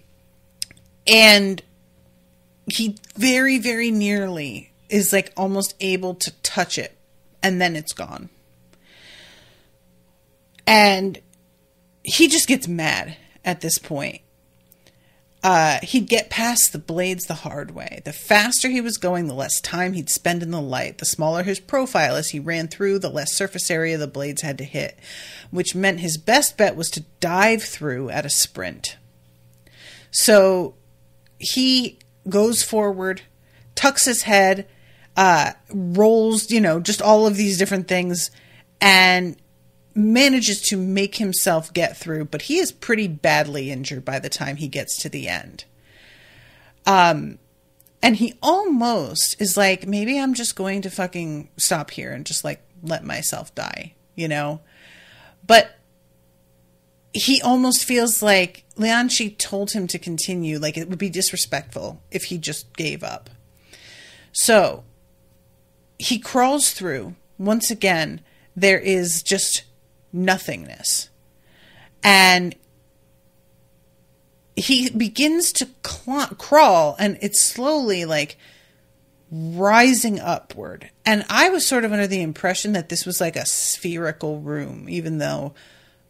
he very, very nearly is like almost able to touch it, and then it's gone. And he just gets mad at this point. he'd get past the blades the hard way. The faster he was going, the less time he'd spend in the light. The smaller his profile as he ran through, the less surface area the blades had to hit, which meant his best bet was to dive through at a sprint. So he goes forward, tucks his head, rolls, just all of these different things, and manages to make himself get through, but he is pretty badly injured by the time he gets to the end. And he almost is like, maybe I'm just going to fucking stop here and just like let myself die, But he almost feels like Lianshi told him to continue, like it would be disrespectful if he just gave up. So he crawls through. Once again, there is just nothingness. And he begins to crawl, and it's slowly like rising upward. And I was sort of under the impression that this was like a spherical room, even though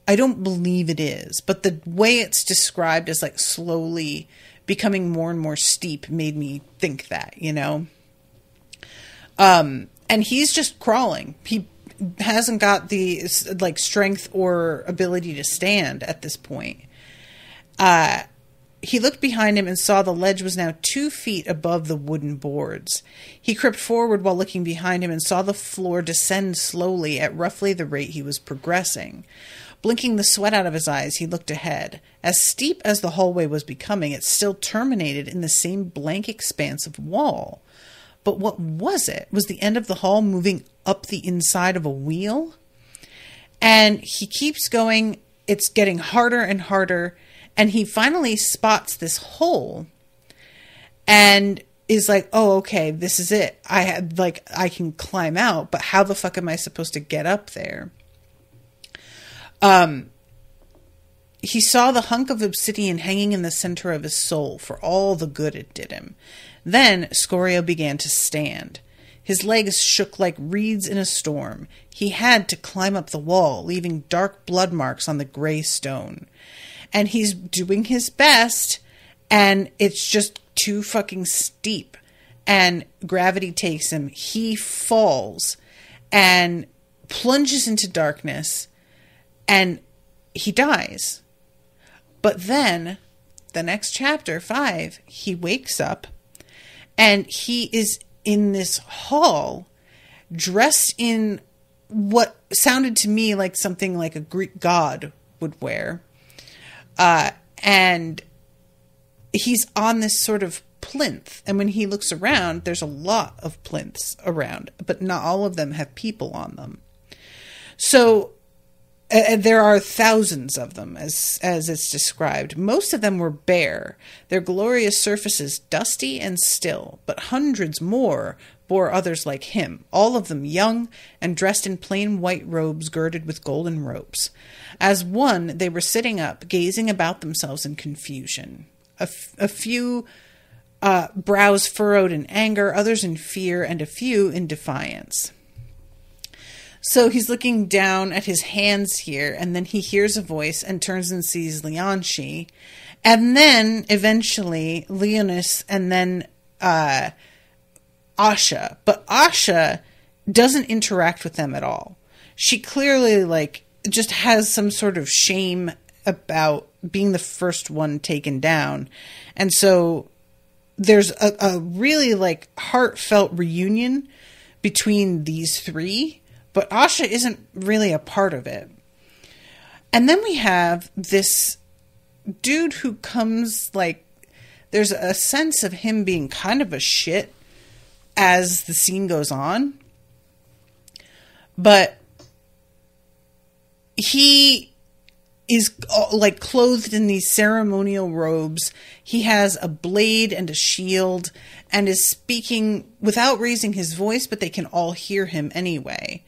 I don't believe it is. But the way it's described as like slowly becoming more and more steep made me think that, And he's just crawling. He hasn't got the like strength or ability to stand at this point. He looked behind him and saw the ledge was now 2 feet above the wooden boards. He crept forward while looking behind him and saw the floor descend slowly at roughly the rate he was progressing. Blinking the sweat out of his eyes, he looked ahead. As steep as the hallway was becoming, it still terminated in the same blank expanse of wall. But what was it? Was the end of the hall moving up the inside of a wheel? And he keeps going. It's getting harder and harder. And he finally spots this hole and is like, oh, okay, this is it. I can climb out, but how the fuck am I supposed to get up there? He saw the hunk of obsidian hanging in the center of his soul for all the good it did him. Then Scorio began to stand. His legs shook like reeds in a storm. He had to climb up the wall, leaving dark blood marks on the gray stone. And he's doing his best, and it's just too fucking steep. And gravity takes him. He falls and plunges into darkness, and he dies. But then, the next chapter, 5, he wakes up, and he is in this hall, dressed in what sounded to me like something like a Greek god would wear. And he's on this sort of plinth. And when he looks around, there's a lot of plinths around, but not all of them have people on them. So there are thousands of them, as it's described. Most of them were bare, their glorious surfaces dusty and still, but hundreds more bore others like him, all of them young and dressed in plain white robes girded with golden ropes. As one, they were sitting up, gazing about themselves in confusion. A few brows furrowed in anger, others in fear, and a few in defiance. So he's looking down at his hands here, and then he hears a voice and turns and sees Lianshi, and then eventually Leonis, and then Asha. But Asha doesn't interact with them at all. She clearly just has some sort of shame about being the first one taken down, and so there's a really heartfelt reunion between these three. But Asha isn't really a part of it. And then we have this dude who comes, there's a sense of him being kind of a shit as the scene goes on. But he is, clothed in these ceremonial robes. He has a blade and a shield and is speaking without raising his voice, but they can all hear him anyway.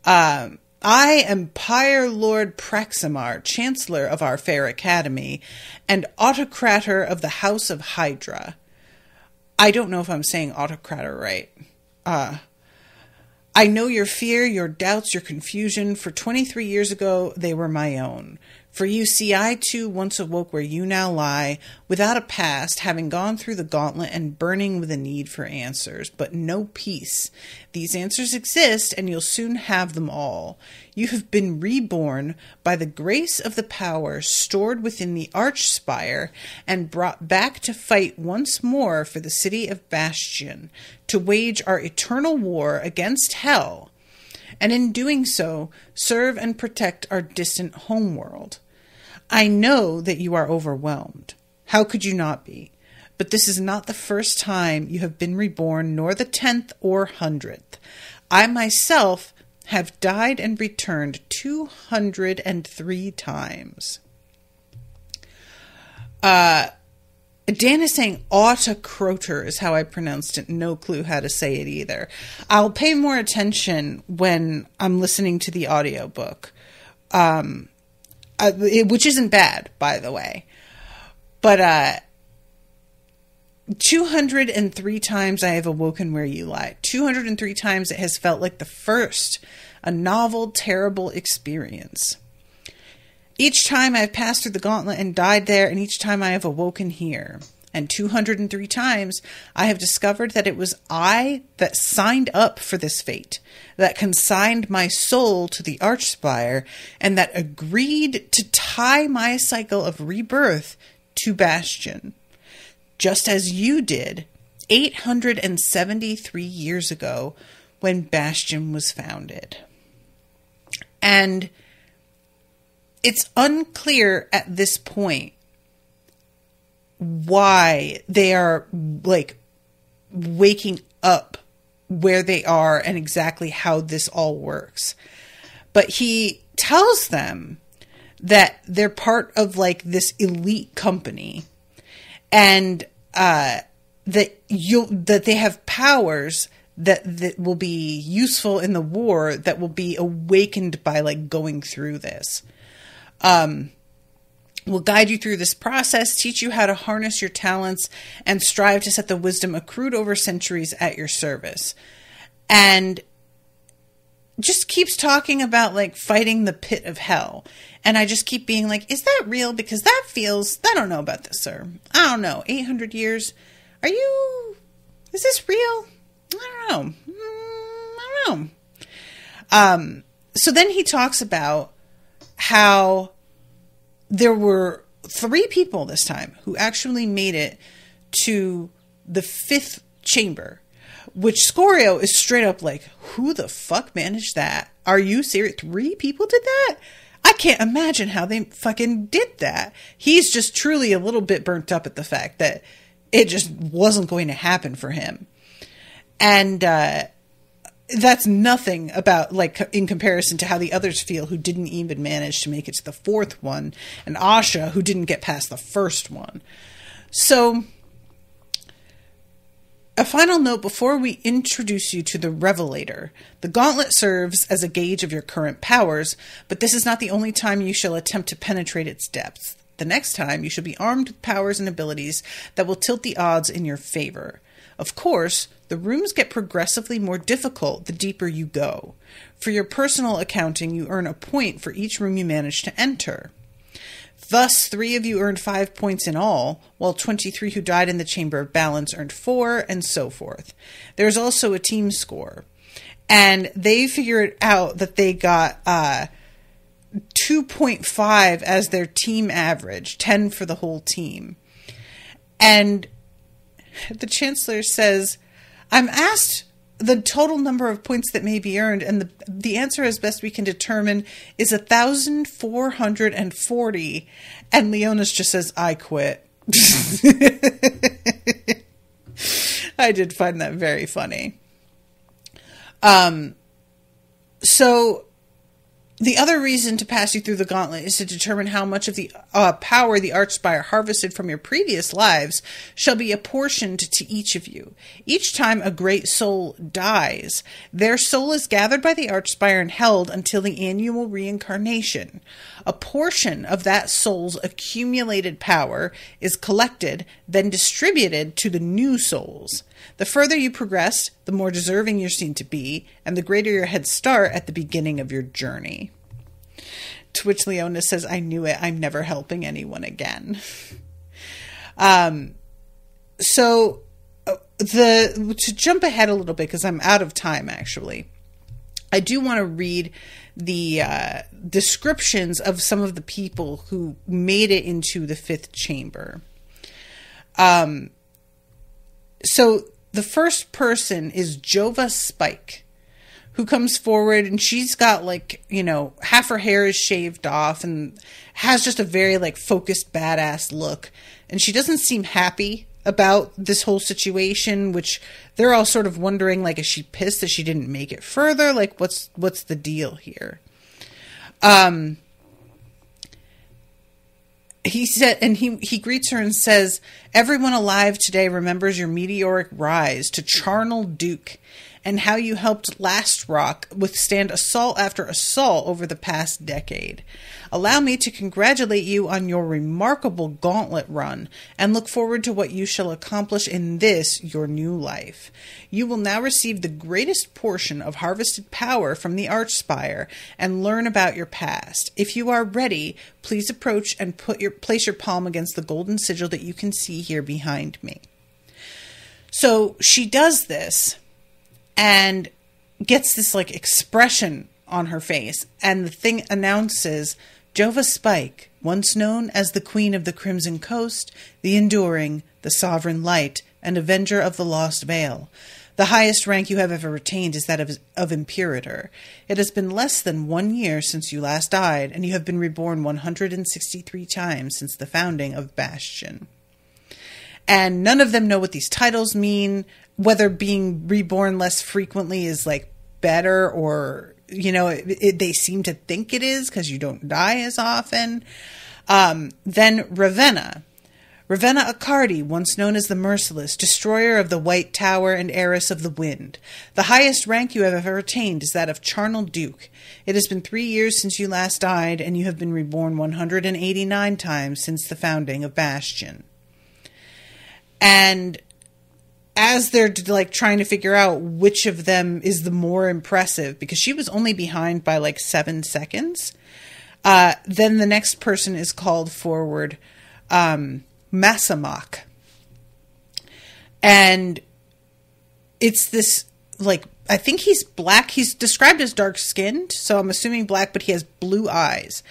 I am Pyre Lord Praximar, Chancellor of our fair academy, and Autocrator of the House of Hydra. I don't know if I'm saying Autocrator right. I know your fear, your doubts, your confusion. For 23 years ago, they were my own. For you see, I too once awoke where you now lie, without a past, having gone through the gauntlet and burning with a need for answers, but no peace. These answers exist, and you'll soon have them all. You have been reborn by the grace of the power stored within the Archspire, and brought back to fight once more for the city of Bastion, to wage our eternal war against hell, and in doing so, serve and protect our distant homeworld. I know that you are overwhelmed. How could you not be? But this is not the first time you have been reborn, nor the 10th or 100th. I myself have died and returned 203 times. Dan is saying autocroter is how I pronounced it. No clue how to say it either. I'll pay more attention when I'm listening to the audiobook, which isn't bad, by the way. But 203 times I have awoken where you lie. 203 times it has felt like the first, a novel, terrible experience. Each time I have passed through the gauntlet and died there, and each time I have awoken here. And 203 times I have discovered that it was I that signed up for this fate, that consigned my soul to the Archspire, and that agreed to tie my cycle of rebirth to Bastion. Just as you did 873 years ago when Bastion was founded. And it's unclear at this point why they are like waking up where they are and exactly how this all works. But he tells them that they're part of like this elite company, and that they have powers that will be useful in the war, that will be awakened by like going through this. Will guide you through this process, teach you how to harness your talents, and strive to set the wisdom accrued over centuries at your service. And just keeps talking about like fighting the pit of hell. And I just keep being like, is that real? Because that feels, I don't know about this, sir. I don't know. 800 years. Is this real? I don't know. I don't know. So then he talks about how there were 3 people this time who actually made it to the 5th chamber, which Scorio is straight up like, who the fuck managed that? Are you serious? 3 people did that? I can't imagine how they fucking did that. He's just truly a little bit burnt up at the fact that it just wasn't going to happen for him. And, that's nothing about, like, in comparison to how the others feel who didn't even manage to make it to the 4th one, and Asha, who didn't get past the 1st one. So, a final note before we introduce you to the Revelator. The gauntlet serves as a gauge of your current powers, but this is not the only time you shall attempt to penetrate its depths. The next time, you shall be armed with powers and abilities that will tilt the odds in your favor. Of course, the rooms get progressively more difficult the deeper you go. For your personal accounting, you earn a point for each room you manage to enter. Thus, 3 of you earned 5 points in all, while 23 who died in the Chamber of Balance earned 4, and so forth. There's also a team score. And they figured out that they got 2.5 as their team average, 10 for the whole team. And the Chancellor says, I'm asked the total number of points that may be earned, and the answer, as best we can determine, is 1,440. And Leonis just says, I quit. I did find that very funny. So the other reason to pass you through the gauntlet is to determine how much of the power the Archspire harvested from your previous lives shall be apportioned to each of you. Each time a great soul dies, their soul is gathered by the Archspire and held until the annual reincarnation. A portion of that soul's accumulated power is collected, then distributed to the new souls. The further you progress, the more deserving you're seen to be, and the greater your head start at the beginning of your journey. To which Leonis says, I knew it. I'm never helping anyone again. To jump ahead a little bit, because I'm out of time, actually, I do want to read the descriptions of some of the people who made it into the fifth chamber. So the first person is Jova Spike, who comes forward, and she's got half her hair is shaved off and has just a very focused badass look. And she doesn't seem happy about this whole situation, which they're all sort of wondering, is she pissed that she didn't make it further? What's the deal here? He said, and he greets her and says, everyone alive today remembers your meteoric rise to Charnel Duke and how you helped Last Rock withstand assault after assault over the past decade. Allow me to congratulate you on your remarkable gauntlet run and look forward to what you shall accomplish in this, your new life. You will now receive the greatest portion of harvested power from the Archspire and learn about your past. If you are ready, please approach and place your palm against the golden sigil that you can see here behind me. So she does this and gets this expression on her face, and the thing announces, Jova Spike, once known as the Queen of the Crimson Coast, the Enduring, the Sovereign Light, and Avenger of the Lost Veil. The highest rank you have ever retained is that of Imperator. It has been less than 1 year since you last died, and you have been reborn 163 times since the founding of Bastion. And none of them know what these titles mean, whether being reborn less frequently is better, or they seem to think it is because you don't die as often. Then Ravenna Accardi, once known as the Merciless, destroyer of the White Tower and heiress of the Wind. The highest rank you have ever attained is that of Charnel Duke. It has been 3 years since you last died, and you have been reborn 189 times since the founding of Bastion. And as they're trying to figure out which of them is the more impressive, because she was only behind by 7 seconds, then the next person is called forward, Masamak. And it's this, I think he's black. He's described as dark-skinned, so I'm assuming black, but he has blue eyes.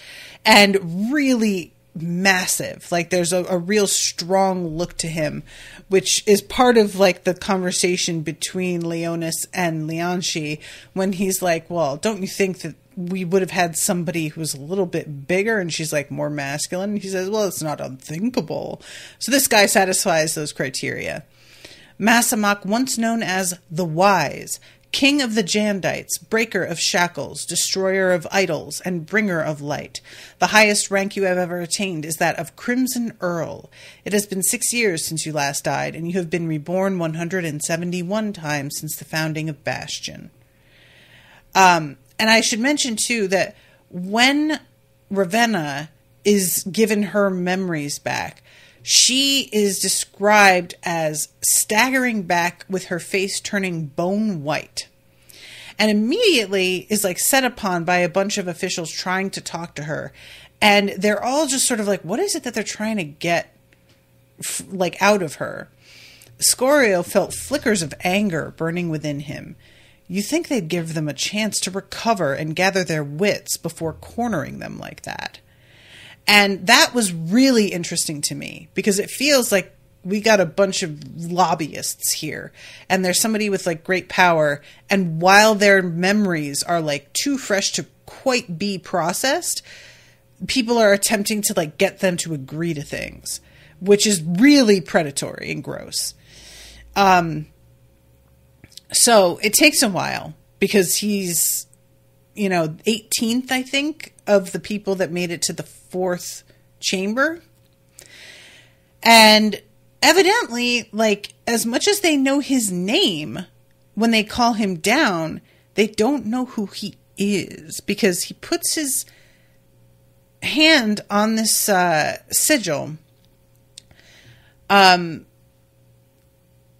And really massive. There's a real strong look to him, which is part of the conversation between Leonis and Lianshi, when he's well, don't you think that we would have had somebody who was a little bit bigger? And she's more masculine. And he says, well, it's not unthinkable. So this guy satisfies those criteria. Masamak, once known as the Wise, King of the Jandites, breaker of shackles, destroyer of idols, and bringer of light. The highest rank you have ever attained is that of Crimson Earl. It has been 6 years since you last died, and you have been reborn 171 times since the founding of Bastion. And I should mention, too, that when Ravenna is given her memories back, she is described as staggering back with her face turning bone white, and immediately is set upon by a bunch of officials trying to talk to her. And they're all just sort of what is it that they're trying to get out of her? Scorio felt flickers of anger burning within him. You think they'd give them a chance to recover and gather their wits before cornering them like that? And that was really interesting to me, because it feels like we got a bunch of lobbyists here, and there's somebody with great power, and while their memories are too fresh to quite be processed, people are attempting to get them to agree to things, which is really predatory and gross. So it takes a while, because he's 18th, I think, of the people that made it to the fourth chamber. And evidently, as much as they know his name, when they call him down, they don't know who he is, because he puts his hand on this sigil.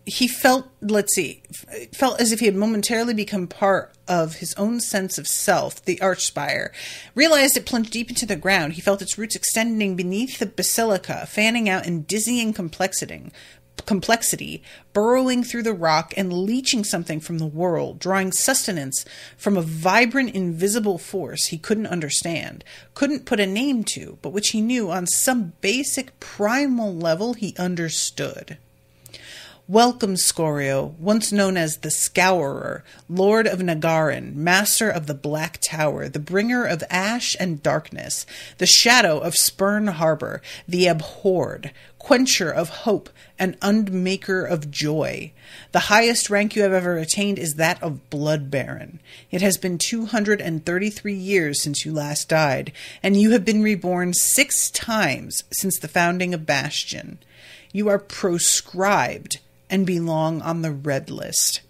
He felt as if he had momentarily become part of his own sense of self, the archspire, realized it plunged deep into the ground. He felt its roots extending beneath the basilica, fanning out in dizzying complexity, burrowing through the rock and leeching something from the world, drawing sustenance from a vibrant, invisible force he couldn't understand, couldn't put a name to, but which he knew on some basic primal level he understood. Welcome, Scorio, once known as the Scourer, Lord of Nagarin, Master of the Black Tower, the Bringer of Ash and Darkness, the Shadow of Spurn Harbor, the Abhorred, Quencher of Hope, and Unmaker of Joy. The highest rank you have ever attained is that of Blood Baron. It has been 233 years since you last died, and you have been reborn 6 times since the founding of Bastion. You are proscribed and belong on the red list.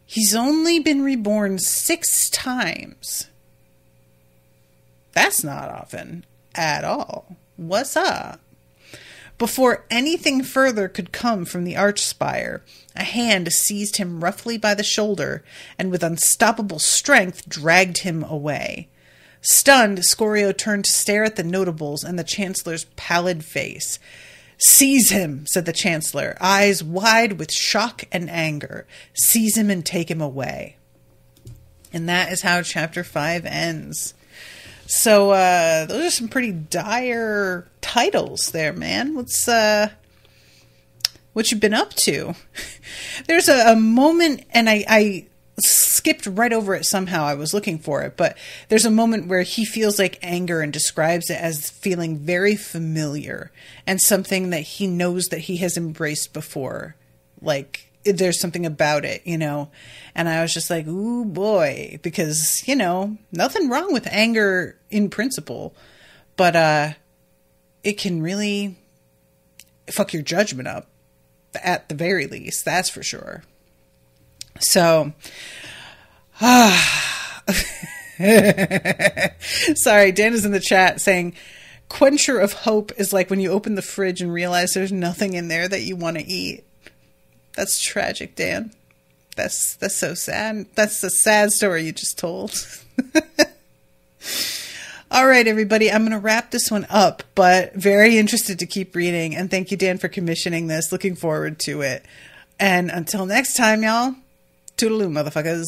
He's only been reborn 6 times. That's not often at all. What's up? Before anything further could come from the archspire, a hand seized him roughly by the shoulder and with unstoppable strength dragged him away. Stunned, Scorio turned to stare at the notables and the Chancellor's pallid face. "Seize him," said the Chancellor, eyes wide with shock and anger. "Seize him and take him away." And that is how Chapter 5 ends. So, those are some pretty dire titles there, man. What you been up to? There's a moment, and I skipped right over it somehow. I was looking for it, but there's a moment where he feels like anger and describes it as feeling very familiar and something that he knows that he has embraced before. Like, there's something about it, you know? And I was just like, ooh boy, because, you know, nothing wrong with anger in principle, but it can really fuck your judgment up at the very least, that's for sure. So, sorry, Dan is in the chat saying, Quencher of Hope is like when you open the fridge and realize there's nothing in there that you want to eat. That's tragic, Dan. That's so sad. That's a sad story you just told. All right, everybody, I'm going to wrap this one up, but very interested to keep reading. And thank you, Dan, for commissioning this. Looking forward to it. And until next time, y'all, toodaloo, motherfuckers.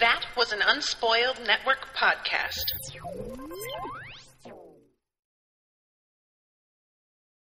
That was an Unspoiled Network podcast.